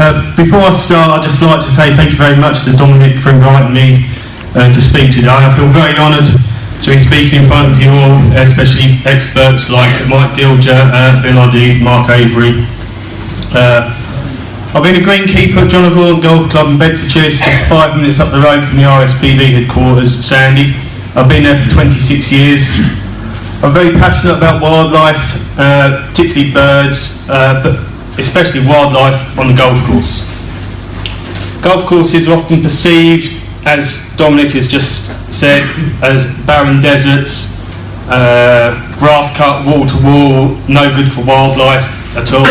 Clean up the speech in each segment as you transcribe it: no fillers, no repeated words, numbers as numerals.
Before I start, I'd just like to say thank you very much to Dominic for inviting me to speak today. I feel very honoured to be speaking in front of you all, especially experts like Mike Dilger, Bill Oddie, Mark Avery. I've been a greenkeeper at John O'Gaunt Golf Club in Bedfordshire, just 5 minutes up the road from the RSPB headquarters, Sandy. I've been there for 26 years. I'm very passionate about wildlife, particularly birds, but especially wildlife on the golf course. Golf courses are often perceived, as Dominic has just said, as barren deserts, grass cut wall to wall, no good for wildlife at all.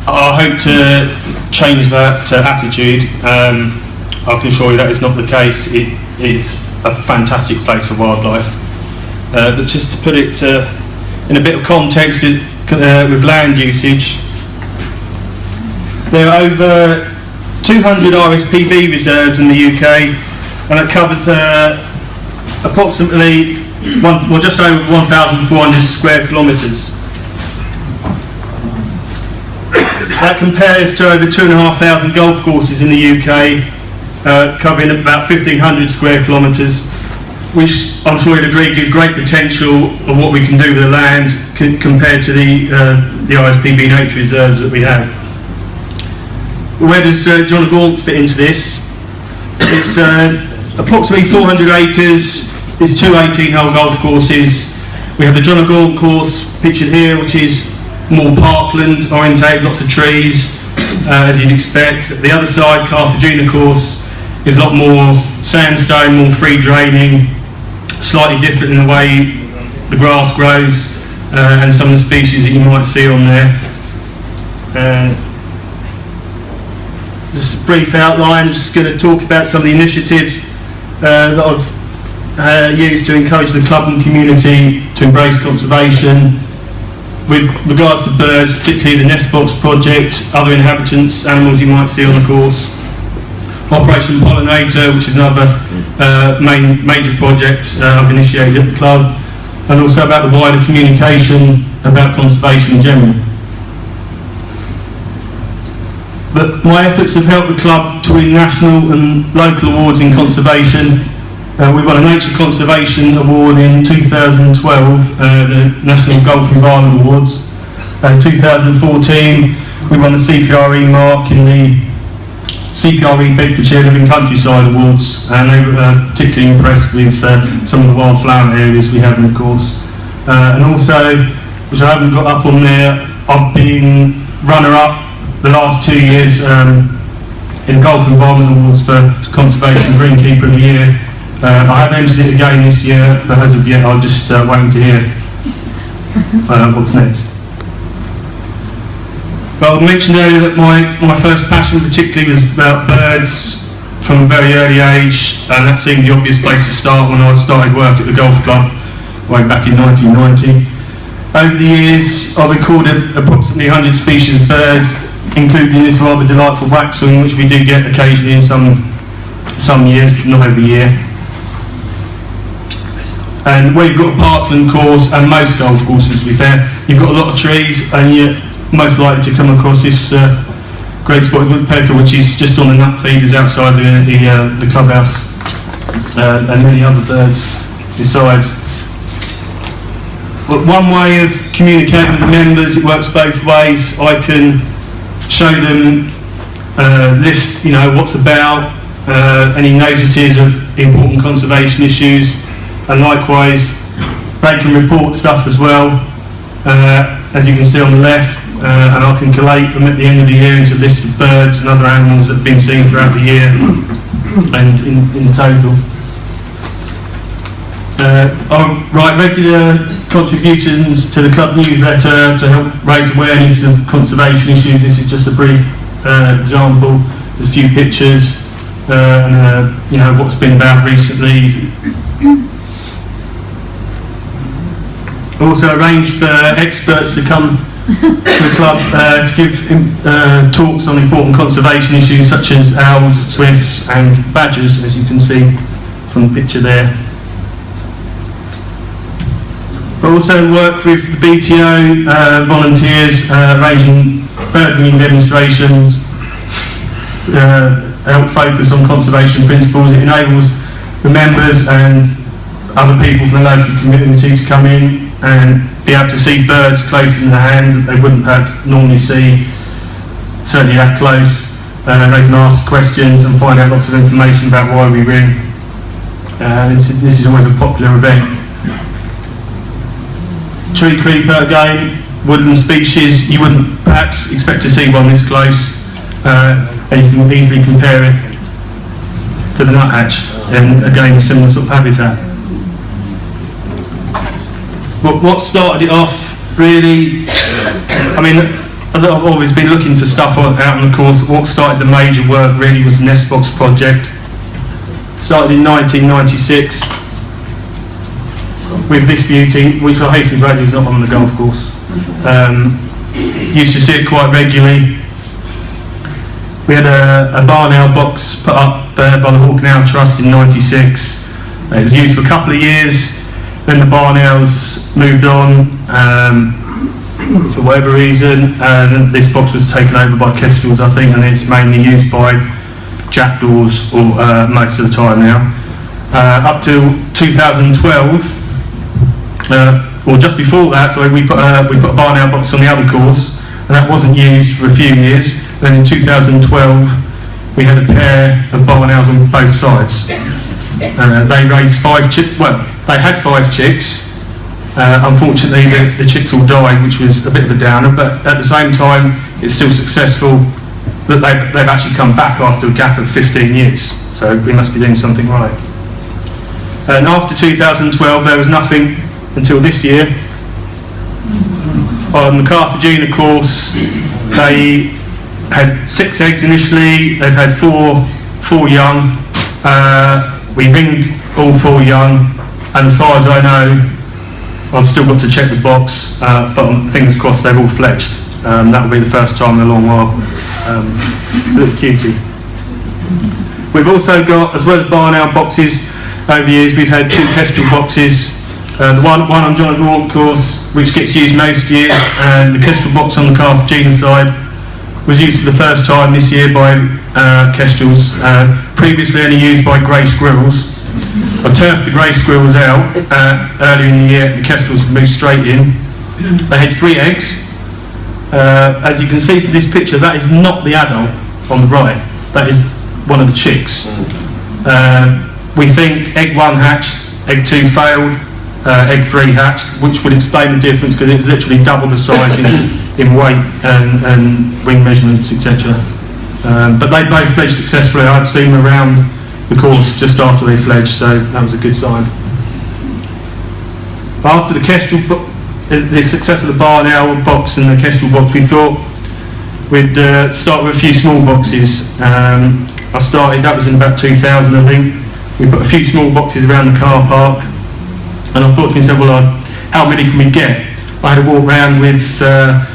I hope to change that attitude. I can assure you that is not the case. It is a fantastic place for wildlife. But just to put it in a bit of context with land usage, there are over 200 RSPB reserves in the UK, and it covers approximately just over 1,400 square kilometres. That compares to over 2,500 golf courses in the UK, covering about 1,500 square kilometres, which I'm sure you'd agree gives great potential of what we can do with the land compared to the RSPB nature reserves that we have. Where does John O'Gaunt fit into this? It's approximately 400 acres. It's two 18-hole golf courses. We have the John O'Gaunt course pictured here, which is more parkland orientated, lots of trees, as you'd expect. The other side, Carthagena course, is a lot more sandstone, more free draining, slightly different in the way the grass grows and some of the species that you might see on there. Just a brief outline, I'm just going to talk about some of the initiatives that I've used to encourage the club and community to embrace conservation. With regards to birds, particularly the nest box project, other inhabitants, animals you might see on the course. Operation Pollinator, which is another major project I've initiated at the club, and also about the wider communication about conservation in general. But my efforts have helped the club to win national and local awards in conservation. We won a Nature Conservation Award in 2012, the National Golf Environment Awards. In 2014, we won the CPRE mark in the CPRE Bedfordshire Living Countryside Awards, and they were particularly impressed with some of the wildflower areas we have in the course. And also, which I haven't got up on there, I've been runner-up the last 2 years in Golf Environment Awards for Conservation Greenkeeper of the Year. I have entered it again this year, but as of yet I'm just waiting to hear what's next. Well, I mentioned earlier that my first passion particularly was about birds from a very early age, and that seemed the obvious place to start when I started work at the golf club way back in 1990. Over the years I've recorded approximately 100 species of birds, including this rather delightful waxwing, which we do get occasionally in some years, not every year. And where you've got a parkland course, and most golf courses to be fair, you've got a lot of trees, and you're most likely to come across this great spotted woodpecker, which is just on the nut feeders outside the clubhouse, and many other birds besides. But one way of communicating with the members, it works both ways. I can show them list, what's about, any notices of important conservation issues, and likewise they can report stuff as well, as you can see on the left, and I can collate them at the end of the year into a list of birds and other animals that have been seen throughout the year and in total. I write regular contributions to the club newsletter to help raise awareness of conservation issues. This is just a brief example. There's a few pictures and what's been about recently. Also arranged for experts to come to the club to give talks on important conservation issues such as owls, swifts and badgers, as you can see from the picture there. I also work with the BTO volunteers arranging bird winging demonstrations help focus on conservation principles. It enables the members and other people from the local community to come in and be able to see birds close in the hand that they wouldn't perhaps normally see, certainly that close. They can ask questions and find out lots of information about why we ring. This is always a popular event. Tree creeper, again, woodland species. You wouldn't perhaps expect to see one this close, and you can easily compare it to the nuthatch, and again a similar sort of habitat. But what started it off, really, I mean, as I've always been looking for stuff out on the course, what started the major work really was the Nest Box project. It started in 1996 with this beauty, which I hasten to add is not on the golf course. Used to see it quite regularly. We had a barn owl box put up by the Hawk and Owl Trust in '96. It was used for a couple of years. Then the barn owls moved on for whatever reason, and this box was taken over by kestrels, I think, and it's mainly used by jackdaws most of the time now. Up to 2012, or just before that, so we put a barn owl box on the other course, and that wasn't used for a few years. Then in 2012, we had a pair of barn owls on both sides. They raised 5 chicks. Well, they had 5 chicks. Unfortunately, the chicks all died, which was a bit of a downer. But at the same time, it's still successful that they've actually come back after a gap of 15 years. So we must be doing something right. And after 2012, there was nothing until this year. On the Carthagena course, they had 6 eggs initially. They've had four young. We ringed all 4 young, and as far as I know, I've still got to check the box, but fingers crossed they've all fledged. That will be the first time in a long while. Little cutie. We've also got, as well as barn owl boxes, over the years we've had 2 kestrel boxes. The one on John O'Gaunt course, which gets used most years, and the kestrel box on the Carthagena side was used for the first time this year by kestrels, previously only used by grey squirrels. I turfed the grey squirrels out earlier in the year. The kestrels moved straight in. They had 3 eggs. As you can see from this picture, that is not the adult on the right. That is one of the chicks. We think egg 1 hatched, egg 2 failed, egg 3 hatched, which would explain the difference because it was literally double the size in weight and wing measurements, etc. But they both fledged successfully. I've seen them around the course just after they fledged, so that was a good sign. After the kestrel, the success of the barn owl box and the kestrel box, we thought we'd start with a few small boxes. I started, that was in about 2000, I think. We put a few small boxes around the car park, and I thought to myself, well, how many can we get? I had a walk round with a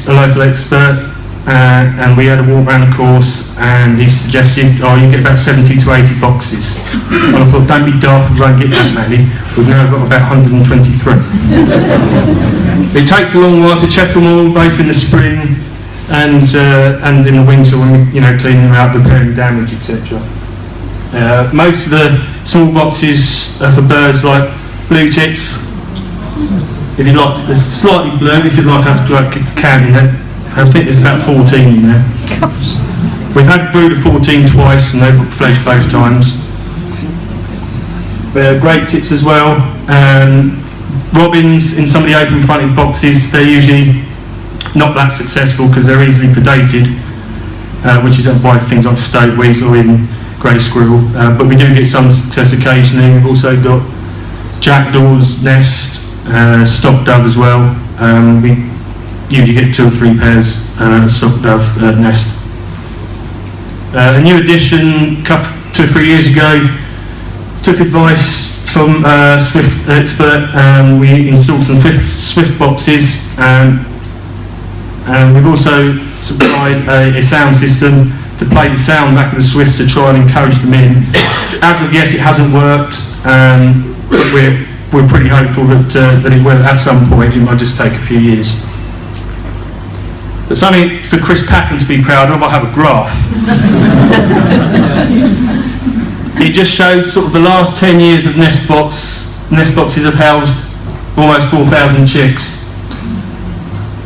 local expert, and we had a walk around the course, and he suggested, you get about 70 to 80 boxes. And I thought, don't be daft, we won't get that many. We've now got about 123. It takes a long while to check them all, both in the spring and in the winter when we clean them out, repairing damage, etc. Most of the small boxes are for birds like blue tits. If you'd like, there's slightly blue if you'd like to have a can in it. I think there's about 14 in there. We've had a brood of 14 twice and they've fledged both times. They're great tits as well. Robins in some of the open fronted boxes, they're usually not that successful because they're easily predated, which is why things like stoat weasel or even grey squirrel. But we do get some success occasionally. We've also got jackdaws nest, stock dove as well. We usually get 2 or 3 pairs stock dove nest. A new addition 2 or 3 years ago, took advice from a Swift expert. We installed some Swift boxes, and we've also supplied a sound system to play the sound back of the Swifts to try and encourage them in. As of yet it hasn't worked, but we're pretty hopeful that it will at some point. It might just take a few years. But something for Chris Packham to be proud of, I have a graph. It just shows sort of the last 10 years of nest boxes have housed almost 4,000 chicks.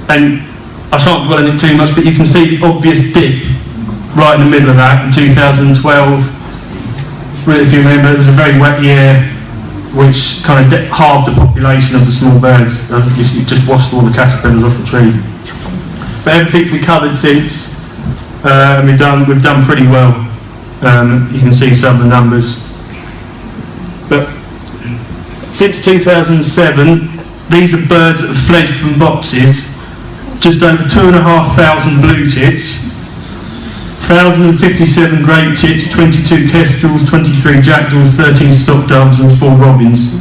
And I shan't dwell on it too much, but you can see the obvious dip right in the middle of that in 2012. Really, if you remember, it was a very wet year, which kind of halved the population of the small birds. It just washed all the caterpillars off the tree. But everything's recovered since, and we've done pretty well. You can see some of the numbers. But since 2007, these are birds that have fledged from boxes. Just over 2,500 blue tits, 1,057 grey tits, 22 kestrels, 23 jackdaws, 13 stock doves and 4 robins.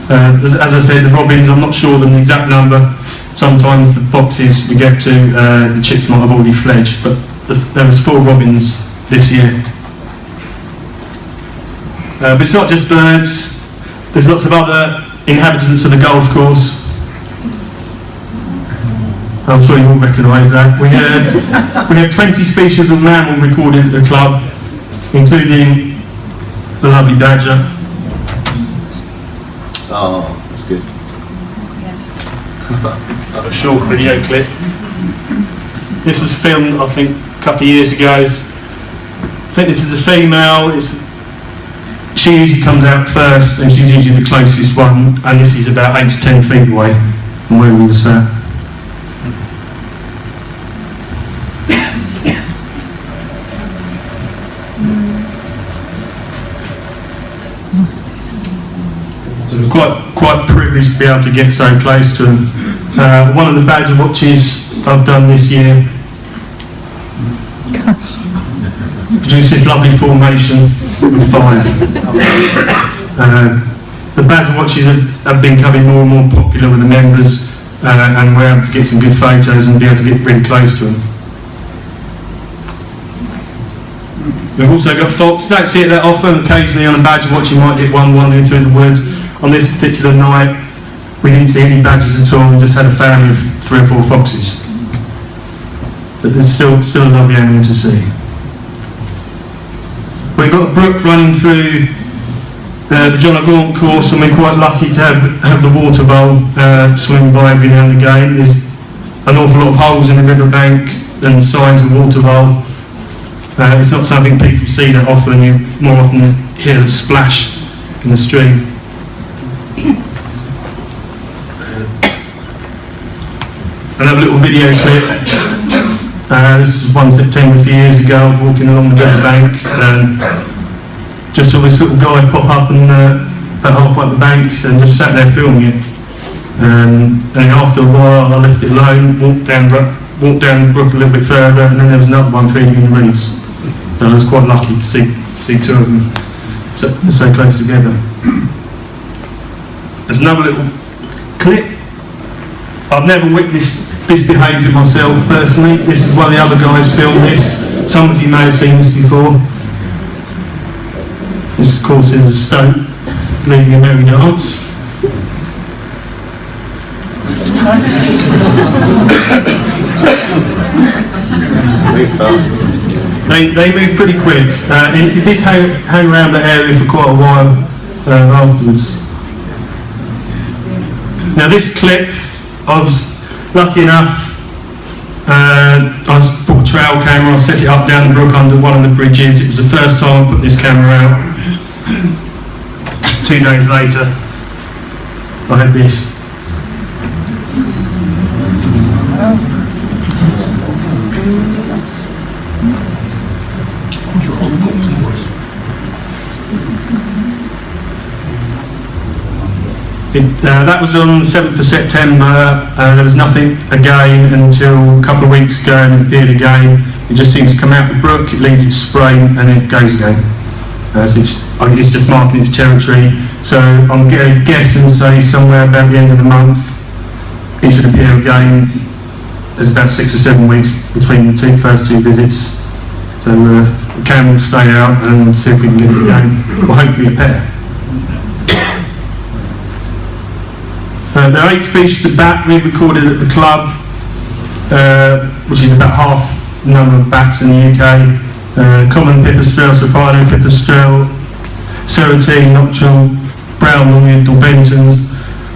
As I said, the robins, I'm not sure of the exact number. Sometimes the boxes we get to, the chicks might have already fledged, but there was 4 robins this year. But it's not just birds, there's lots of other inhabitants of the golf course. I'm sure you all recognise that. We have 20 species of mammal recorded at the club, including the lovely badger. Oh, that's good. A short video clip. This was filmed, I think, a couple of years ago. I think this is a female. She usually comes out first, and she's usually the closest one. And this is about 8 to 10 feet away from where we were sat. Quite privileged to be able to get so close to them. One of the badger watches I've done this year produced this lovely formation of 5. The badger watches have been becoming more and more popular with the members, and we're able to get some good photos and be able to get really close to them. We've also got fox. Don't see it that often. Occasionally on a badger watch you might get one wandering through the woods. On this particular night we didn't see any badgers at all, and just had a family of 3 or 4 foxes. But there's still a lovely animal to see. We've got a brook running through the John O'Gaunt course, and we're quite lucky to have the water vole swim by every now and again. There's an awful lot of holes in the riverbank and signs of water vole. It's not something people see that often. You more often hear a splash in the stream. Another little video clip. This was 1 September a few years ago. I was walking along the riverbank and just saw this little guy pop up and about halfway up the bank and just sat there filming it. And after a while I left it alone, walked down the brook a little bit further, and then there was another one feeding in the reeds. And I was quite lucky to see 2 of them so close together. There's another little clip. I've never witnessed this behaviour myself personally. This is one of the other guys filmed this. Some of you may have seen this before. This of course is a stoat leading a merry dance. They move pretty quick. It did hang around the area for quite a while afterwards. Now this clip, I was lucky enough, I bought a trail camera, I set it up down the brook under one of the bridges. It was the first time I put this camera out. 2 days later, I had this. That was on the 7th of September. There was nothing again until a couple of weeks ago, and it appeared again. It just seems to come out the brook, it leaves its spray, and it goes again. So it's just marking its territory. So I'm going to guess and say somewhere about the end of the month it should appear again. There's about 6 or 7 weeks between the first 2 visits. So the camera will stay out and see if we can get it again. Well, hopefully a pair. There are 8 species of bat we've recorded at the club. which is about half the number of bats in the UK. Common pipistrelle, soprano pipistrelle, serotine, nocturnal, brown long-eared Dalbentons,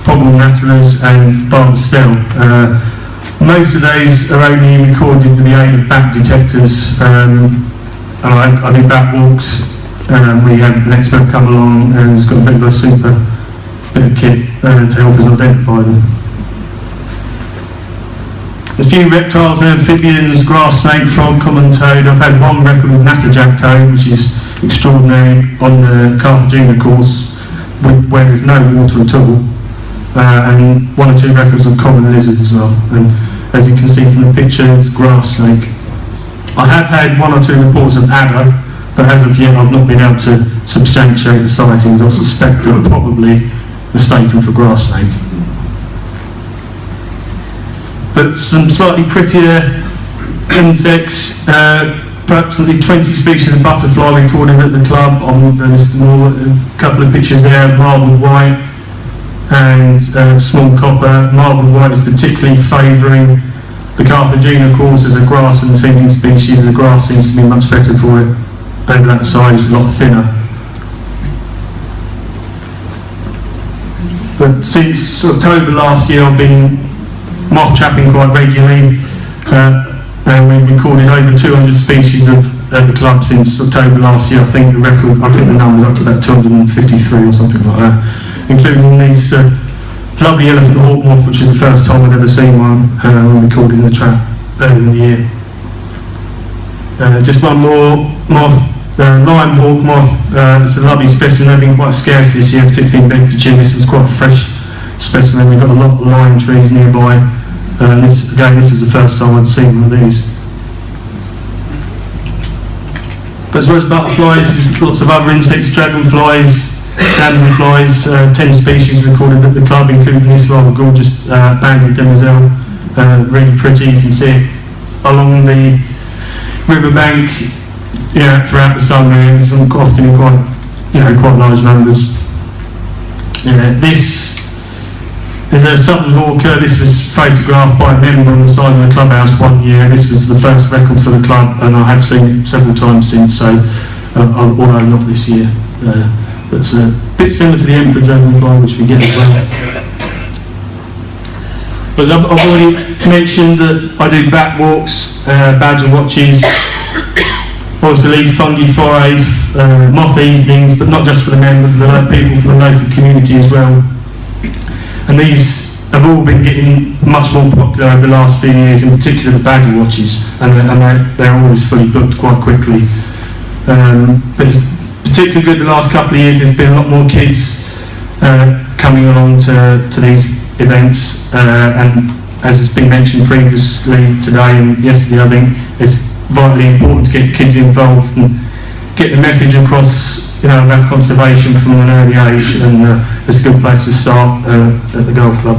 pobble-natterers and barbastelle. Most of those are only recorded with the aid of bat detectors. And I do bat walks. We have an expert come along and has got a bit of a super bit of kit to help us identify them. There's a few reptiles and amphibians, grass snake, frog, common toad. I've had one record with natterjack toad, which is extraordinary, on the Carthagena course, where there's no water at all, and 1 or 2 records of common lizard as well. And as you can see from the picture, it's grass snake. I have had 1 or 2 reports of adder, but as of yet I've not been able to substantiate the sightings. I suspect they're probably mistaken for grass snake. But some slightly prettier insects, approximately 20 species of butterfly recorded at the club. There's a couple of pictures there, marbled white and small copper. Marbled white is particularly favouring the Carthagena course as a grass and feeding species. The grass seems to be much better for it. Over that side is a lot thinner. But since October last year I've been moth trapping quite regularly, and we've recorded over 200 species at the club since October last year. I think the number's up to about 253 or something like that, including these lovely elephant hawk moth, which is the first time I've ever seen one when recording the trap earlier in the year. Just one more moth, lime hawk moth. It's a lovely specimen. They've been quite scarce this year, particularly in Bedfordshire. This was quite a fresh specimen. We've got a lot of lime trees nearby. This was the first time I'd seen one of these. But as well as butterflies, there's lots of other insects, dragonflies, damselflies, 10 species recorded at the club, including this rather gorgeous banded demoiselle. Really pretty. You can see it along the riverbank, throughout the summer. There's often in quite large numbers. This is a southern hawker. This was photographed by a member on the side of the clubhouse one year. This was the first record for the club, and I have seen it several times since, so although not this year. But it's a bit similar to the emperor dragonfly, which we get as well. But I've already mentioned that I do bat walks, badger watches, also lead fungi forays, moth evenings, but not just for the members, the people from the local community as well. And these have all been getting much more popular over the last few years, in particular the badger watches, and they're always fully booked quite quickly. But it's particularly good the last couple of years. There's been a lot more kids coming along to these events, and as has been mentioned previously today and yesterday, I think it's vitally important to get kids involved and get the message across about conservation from an early age, and it's a good place to start at the golf club.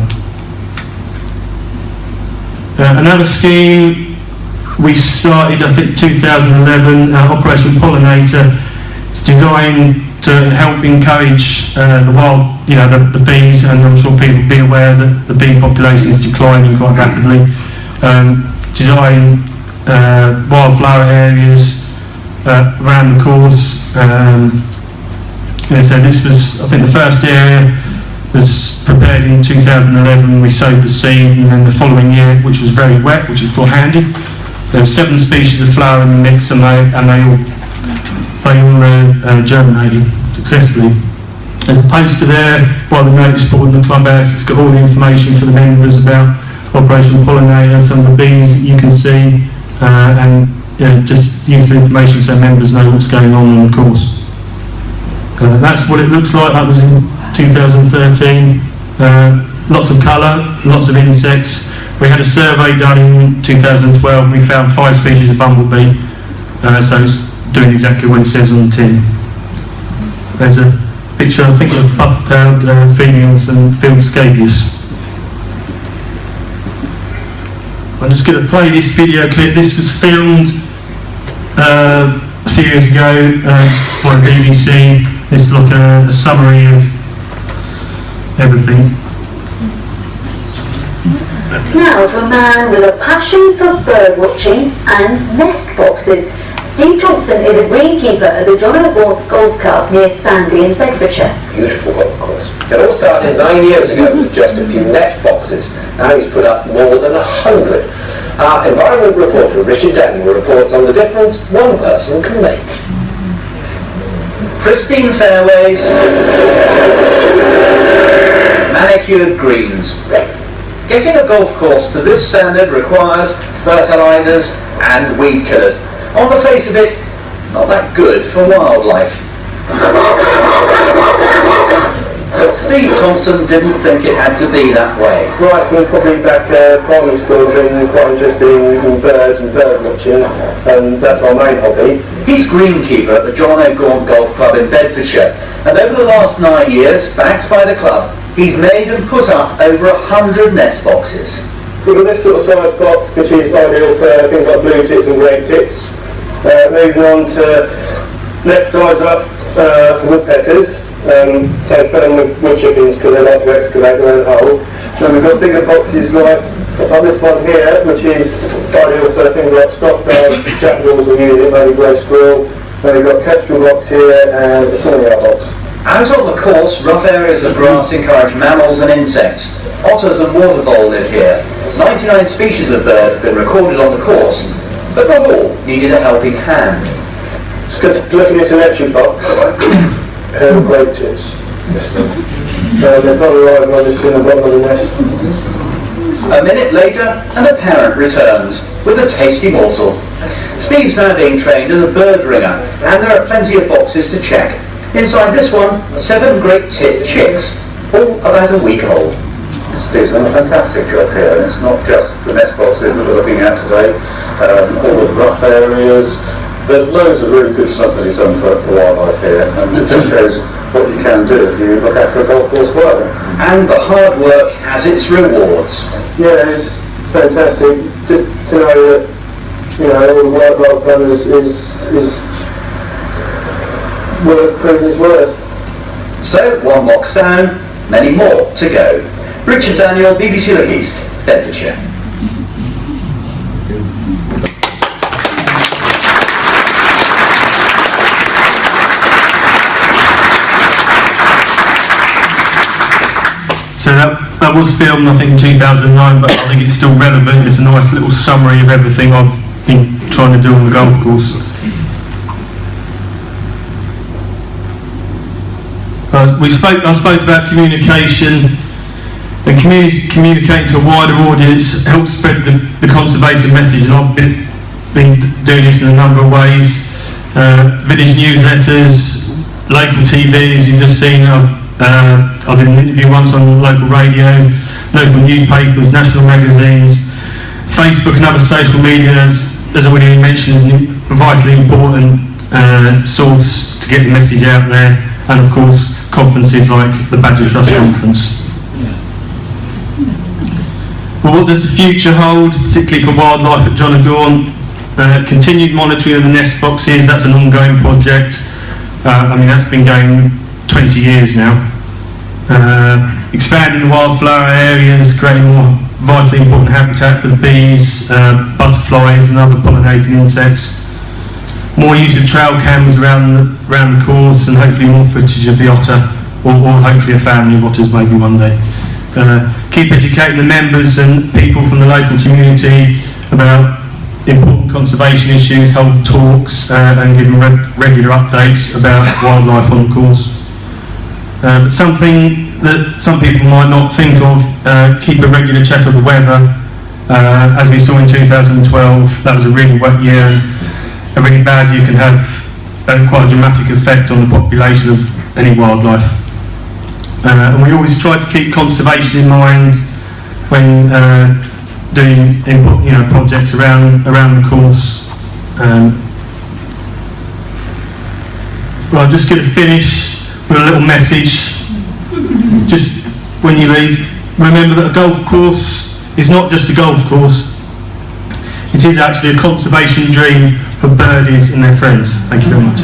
Another scheme we started, I think 2011, Operation Pollinator. It's designed to help encourage the wild, the bees, and I'm sure people will be aware that the bee population is declining quite rapidly. Design wildflower areas around the course. So this was, I think the first area was prepared in 2011. We sowed the seed, and then the following year, which was very wet, which was quite handy, there were 7 species of flower in the mix, and they all germinated successfully. There's a poster there by the notice board in the clubhouse. It's got all the information for the members about Operation Pollinator, some of the bees that you can see, and just useful information so members know what's going on the course. That's what it looks like. That was in 2013. Lots of colour, lots of insects. We had a survey done in 2012 and we found 5 species of bumblebee, so it's doing exactly what it says on the tin. There's a picture, I think, of buff-tailed females and field scabious. I'm just going to play this video clip. This was filmed a few years ago by the BBC. This is like a summary of everything. Now to a man with a passion for bird watching and nest boxes. Steve Thompson is a greenkeeper at the John O'Gaunt Golf Club near Sandy in Bedfordshire. Beautiful golf course. It all started 9 years ago with just a few nest boxes. Now he's put up more than 100. Our environment reporter Richard Daniel reports on the difference one person can make. Pristine fairways, manicured greens. Getting a golf course to this standard requires fertilisers and weed killers. On the face of it, not that good for wildlife. But Steve Thompson didn't think it had to be that way. Right, from probably back primary school, been quite interested in birds and bird watching, and that's my main hobby. He's greenkeeper at the John O'Gaunt Golf Club in Bedfordshire, and over the last 9 years, backed by the club, he's made and put up over 100 nest boxes. We've got this sort of size box, which is ideal for things like blue tits and grey tits. Moving on to next size up for woodpeckers, so firm wood chickens because they like to excavate their own hole. Then we've got bigger boxes like this one here, which is ideal for things like stock dogs, jackdaws will use it, maybe grey squirrel. Then we've got kestrel box here and a sawyer box. Out on the course, rough areas of grass encourage mammals and insects. Otters and water vole live here. 99 species of bird have been recorded on the course, but not all needed a helping hand. Just looking at this electric box, great tits. There's not a live one just in the bottom of the nest. A minute later, and a parent returns with a tasty morsel. Steve's now being trained as a bird ringer, and there are plenty of boxes to check. Inside this one, 7 great tit chicks, all about a week old. Steve's done a fantastic job here, and it's not just the nest boxes that we're looking at today, all the rough areas. There's loads of really good stuff that he's done for wildlife here, and it just shows what you can do if you look after a golf course well. And the hard work has its rewards. Yeah, it's fantastic just to know that, you know, all the work I've done is worth proving its worth. So, one box down, many more to go. Richard Daniel, BBC Look East, Bedfordshire. So that was filmed, I think, in 2009, but I think it's still relevant. It's a nice little summary of everything I've been trying to do on the golf course. I spoke about communication, and communicating to a wider audience helps spread the conservation message, and I've been doing this in a number of ways. Village newsletters, local TV, as you've just seen. I did an interview once on local radio, local newspapers, national magazines, Facebook and other social media, as I already mentioned, is a vitally important source to get the message out there, and of course conferences like the Badger Trust Conference. Well, what does the future hold, particularly for wildlife at John O'Gaunt? Continued monitoring of the nest boxes, that's an ongoing project. I mean, that's been going 20 years now. Expanding the wildflower areas, creating more vitally important habitat for the bees, butterflies and other pollinating insects. More use of trail cameras around the course, and hopefully more footage of the otter, or hopefully a family of otters maybe one day. Keep educating the members and people from the local community about important conservation issues, hold talks and give them regular updates about wildlife on the course. But something that some people might not think of, keep a regular check of the weather. As we saw in 2012, that was a really wet year, and a really bad year can have quite a dramatic effect on the population of any wildlife. And we always try to keep conservation in mind when doing projects around the course. Well, I'm just going to finish with a little message. Just when you leave, remember that a golf course is not just a golf course. It is actually a conservation dream for birdies and their friends. Thank you very much.